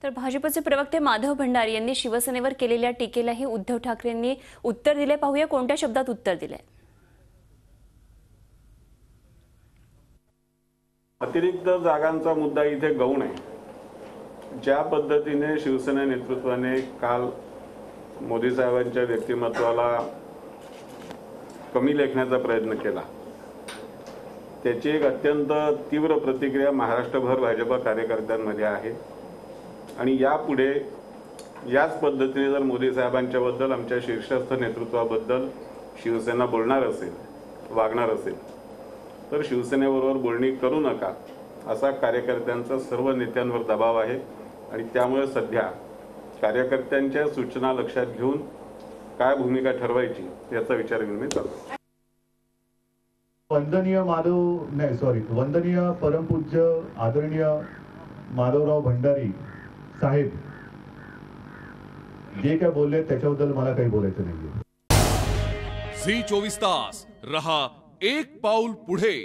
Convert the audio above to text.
तर भाजपचे प्रवक्ते माधव भंडारी यांनी शिवसेनेवर केलेल्या टीकेलाही उद्धव ठाकरेंनी उत्तर दिले। पाहूया कोणत्या शब्दात उत्तर दिले। अतिरिक्त जागांचा मुद्दा इथे गौण आहे। ज्या पद्धतीने शिवसेना नेतृत्वाने काल मोदी साहेबांच्या व्यक्तिमत्वाला कमी लेखण्याचा प्रयत्न केला, त्याची एक अत्यंत तीव्र प्रतिक्रिया महाराष्ट्रभर भाजप कार्यकर्त्यांमध्ये आहे। आणि यापुढे याच पद्धतीने जर मोदी साहेबांच्याबद्दल, आमच्या शीर्षस्थ नेतृत्वाबद्दल शिवसेना बोलणार असेल, वागणार असेल, तर शिवसेनेबरोबर बोलणी करू नका असा कार्यकर्त्यांचा सर्व नेत्यांवर दबाव आहे। आणि त्यामुळे सध्या कार्यकर्त्यांच्या सूचना लक्षात घेऊन काय भूमिका ठरवायची याचा विचारविनिमय चालू आहे। वंदनीय परमपूज्य आदरणीय माधवराव भंडारी साहेब जे काय बोलले त्याच्याबद्दल मला काही बोलायचं नाहीये। झी 24 तास रहा एक पाऊल पुढे।